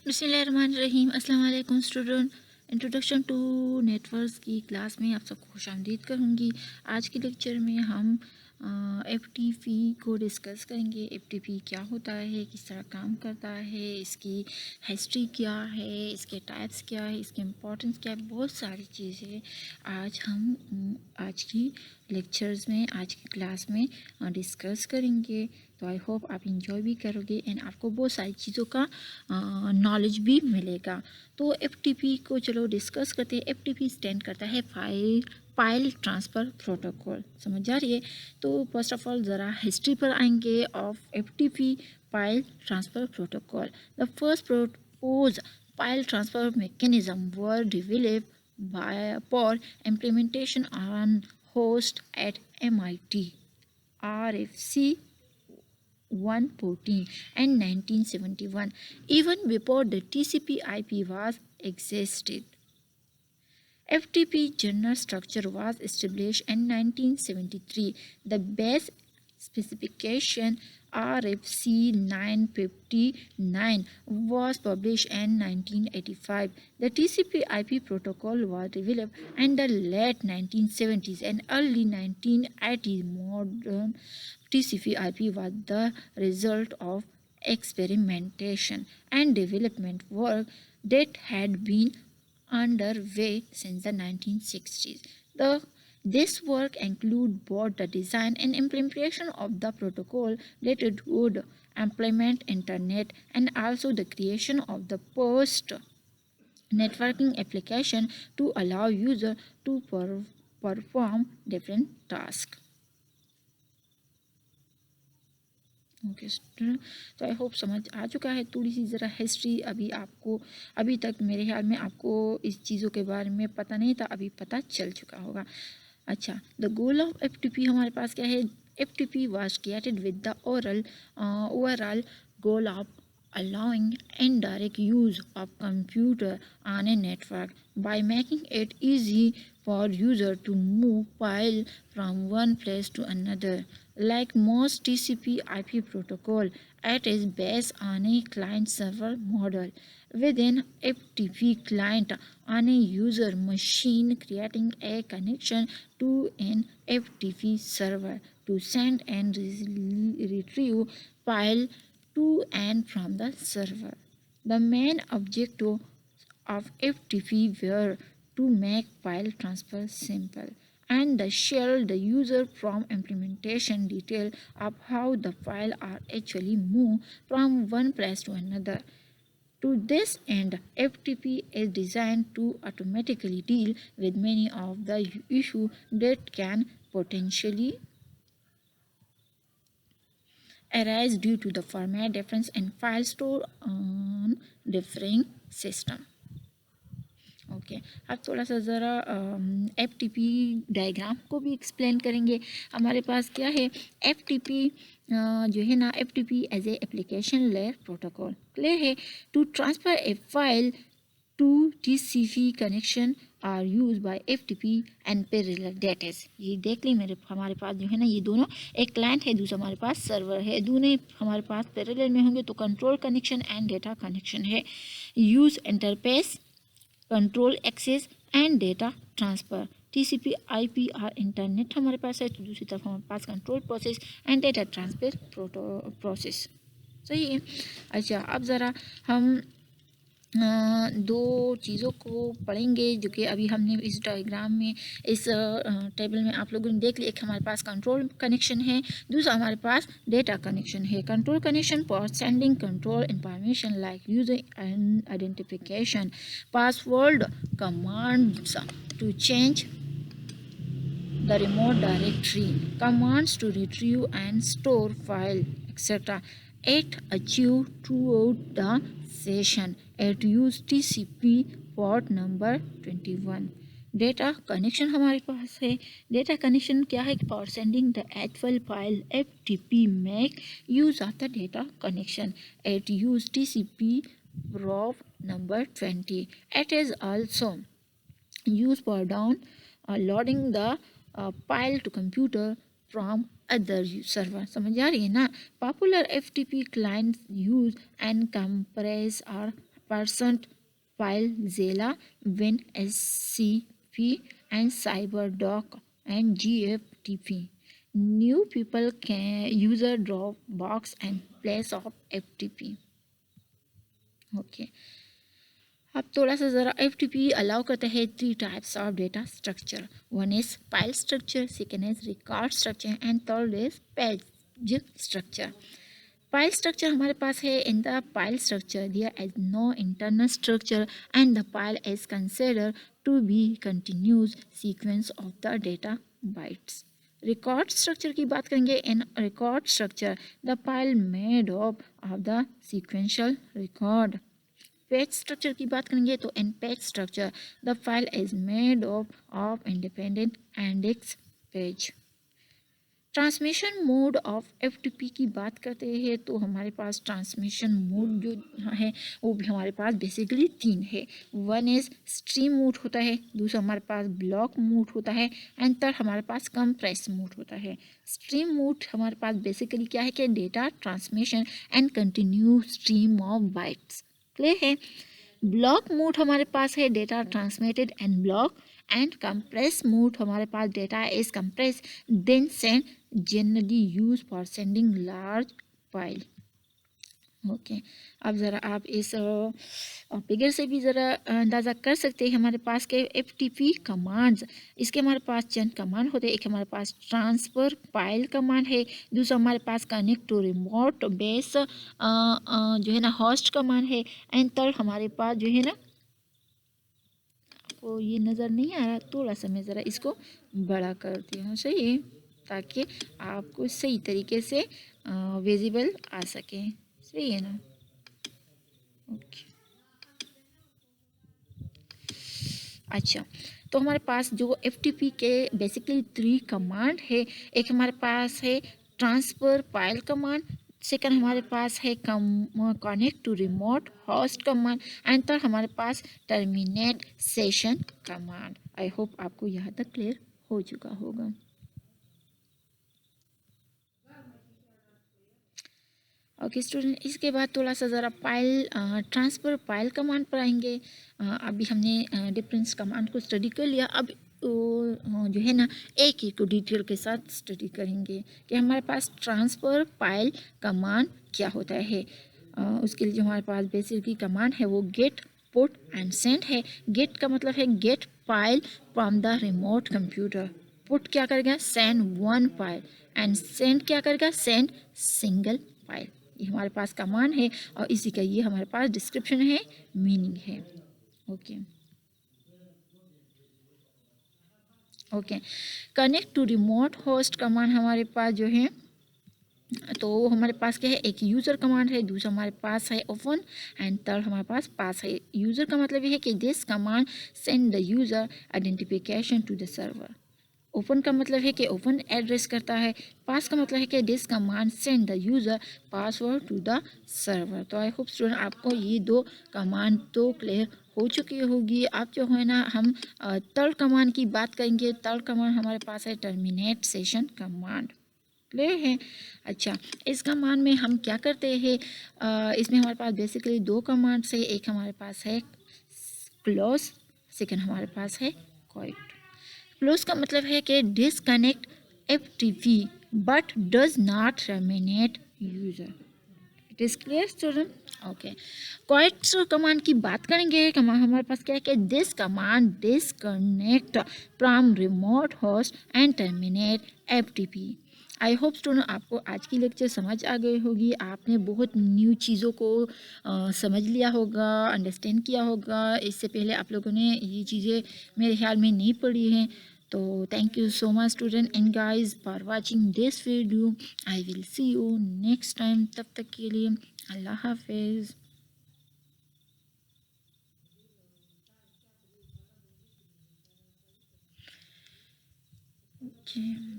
बिस्मिल्लाहिर्रहमानिर्रहीम। अस्सलाम वालेकुम स्टूडेंट। इंट्रोडक्शन टू नेटवर्क्स की क्लास में आप सबको खुशामदीद करूँगी। आज के लेक्चर में हम एफटीपी को डिस्कस करेंगे। एफटीपी क्या होता है, किस तरह काम करता है, इसकी हिस्ट्री क्या है, इसके टाइप्स क्या है, इसके इम्पोर्टेंस क्या है, बहुत सारी चीज़ें आज हम आज की लेक्चर्स में, आज की क्लास में डिस्कस करेंगे। तो आई होप आप इंजॉय भी करोगे एंड आपको बहुत सारी चीज़ों का नॉलेज भी मिलेगा। तो एफटीपी को चलो डिस्कस करते हैं। एफटीपी स्टैंड करता है फाइल ट्रांसफ़र प्रोटोकॉल। समझ आ रही है? तो फर्स्ट ऑफ ऑल ज़रा हिस्ट्री पर आएंगे of FTP file transfer protocol. The first propose file transfer mechanism were developed for implementation on host at MIT, RFC 114 and 1971, even before the TCP/IP was existed. FTP general structure was established in 1973. The base specification RFC 959 was published in 1985. The TCP/IP protocol was developed in the late 1970s and early 1980s. Modern TCP/IP was the result of experimentation and development work that had been underway since the 1960s. This work included both the design and implementation of the protocol that it would implement Internet and also the creation of the post networking application to allow users to perform different tasks. Okay student, तो I hope समझ आ चुका है। थोड़ी सी ज़रा history अभी तक मेरे ख्याल में आपको इस चीज़ों के बारे में पता नहीं था, अभी पता चल चुका होगा। अच्छा, द गोल ऑफ एफटीपी हमारे पास क्या है? FTP was created with the overall goal of allowing indirect use of computer on a network by making it easy for user to move file from one place to another. Like most TCP/IP protocol, it is based on a client-server model with an FTP client on a user machine creating a connection to an FTP server to send and retrieve file to and from the server. The main objective of FTP were to make file transfer simple and the shield the user from implementation detail of how the file are actually moved from one place to another. To this end, FTP is designed to automatically deal with many of the issues that can potentially arise due to the format difference and file store on differing system. Okay अब थोड़ा सा ज़रा FTP diagram को भी explain करेंगे। हमारे पास क्या है? एफटीपी जो है ना, FTP as a application layer protocol clear है। To transfer a file two TCP connection are use by FTP and parallel datas. ये देख ली हमारे पास जो है ना, ये दोनों, एक क्लाइंट है, दूसरा हमारे पास सर्वर है, दोनों हमारे पास पैरेलल में होंगे तो control connection and data connection है। Use interface, control access and data transfer. TCP/IP और इंटरनेट हमारे पास है, तो दूसरी तरफ हमारे पास control process and data transfer process. सही है। अच्छा, अब ज़रा हम दो चीज़ों को पढ़ेंगे जो कि अभी हमने इस डायग्राम में, इस टेबल में आप लोगों ने देख लिया। एक हमारे पास कंट्रोल कनेक्शन है, दूसरा हमारे पास डेटा कनेक्शन है। Control connection for sending control information like user identification, password, commands to change the remote directory, commands to retrieve and store file, etc. It achieved throughout the session. It used TCP port number 21. Data connection हमारे पास है। Data connection क्या है? For sending the actual file FTP make use of the data connection. It use TCP prop number 20. It is also used for downloading the file to computer from other server। समझ आ रही है ना? Popular FTP clients use and compress or percent FileZilla, WinSCP, and CyberDoc and GFTP. New people can use a Dropbox and place of FTP. Okay अब थोड़ा सा ज़रा FTP allow करते हैं 3 types of data structure. One is file structure, second is record structure and third is page structure. File structure हमारे पास है. In the file structure there is no internal structure and the file is considered to be continuous sequence of the data bytes. Record structure की बात करेंगे. In record structure the file made up of the sequential record. Page structure की बात करेंगे तो in page structure the file is made up of independent index page. Transmission mode of FTP की बात करते हैं तो हमारे पास ट्रांसमिशन मोड जो है वो भी हमारे पास बेसिकली 3 है. वन इज़ स्ट्रीम मोड होता है, दूसरा हमारे पास ब्लॉक मोड होता है एंड थर्ड हमारे पास कंप्रेस मोड होता है. स्ट्रीम मोड हमारे पास बेसिकली क्या है कि data transmission and continue stream of bytes. Clear है. ब्लॉक मोड हमारे पास है data transmitted and block and compress mode हमारे पास data is compress then send generally use for sending large file. Okay अब ज़रा आप इस फिगर से भी ज़रा अंदाज़ा कर सकते हैं हमारे पास के FTP कमांड्स. इसके हमारे पास चंद कमांड होते हैं. एक हमारे पास ट्रांसफ़र फाइल कमांड है, दूसरा हमारे पास कनेक्ट टू रिमोट बेस जो है ना होस्ट कमांड है एंड थर्ड हमारे पास जो है ना आपको ये नज़र नहीं आ रहा, थोड़ा सा मैं ज़रा इसको बड़ा करती हूँ. सही है ताकि आपको सही तरीके से विजिबल आ सके. सही है ना. ओके अच्छा तो हमारे पास जो FTP के बेसिकली 3 कमांड है. एक हमारे पास है ट्रांसफ़र फाइल कमांड, सेकंड हमारे पास है connect to remote host command and third हमारे पास terminate session command. I hope आपको यहाँ तक क्लियर हो चुका होगा. ओके स्टूडेंट इसके बाद थोड़ा सा ज़रा फाइल ट्रांसफ़र फाइल कमांड पर आएंगे. अभी हमने डिफरेंस कमांड को स्टडी कर लिया. अब जो है ना एक एक को डिटेल के साथ स्टडी करेंगे कि हमारे पास ट्रांसफ़र फाइल कमांड क्या होता है. उसके लिए जो हमारे पास बेसिकली कमांड है वो गेट पुट एंड सेंड है. गेट का मतलब है get file from the remote computer. Put क्या करेगा send one file and send क्या करेगा सेंड सिंगल फाइल. ये हमारे पास कमांड है और इसी का ये हमारे पास डिस्क्रिप्शन है, मीनिंग है. Okay okay connect to remote host command हमारे पास जो है तो हमारे पास क्या है एक यूज़र कमांड है, दूसरा हमारे पास है ओपन एंड थर्ड हमारे पास है. यूज़र का मतलब ये है कि this command send the user identification to the server. Open का मतलब है कि ओपन एड्रेस करता है. पास का मतलब है कि this command send the user password to the server. तो आई होप स्टूडेंट आपको ये 2 कमांड तो क्लियर हो चुकी होगी. आप जो है ना हम थर्ड कमांड की बात करेंगे. थर्ड कमांड हमारे पास है टर्मिनेट सेशन कमांड. क्लियर है. अच्छा इस कमांड में हम क्या करते हैं इसमें हमारे पास बेसिकली 2 कमांड्स है. एक हमारे पास है क्लोज, सेकेंड हमारे पास है क्वाइट. क्लोज का मतलब है कि disconnect FTP but does not terminate user. It is clear student. Okay quite command की बात करेंगे. हमारे पास क्या है कि this command disconnect from remote host and terminate FTP. I hope student आपको आज की लेक्चर समझ आ गई होगी. आपने बहुत न्यू चीज़ों को समझ लिया होगा, अंडरस्टैंड किया होगा. इससे पहले आप लोगों ने ये चीज़ें मेरे ख्याल में नहीं पढ़ी हैं. तो thank you so much student and guys for watching this video. I will see you next time. तब तक के लिए अल्लाह हाफिज़. Okay.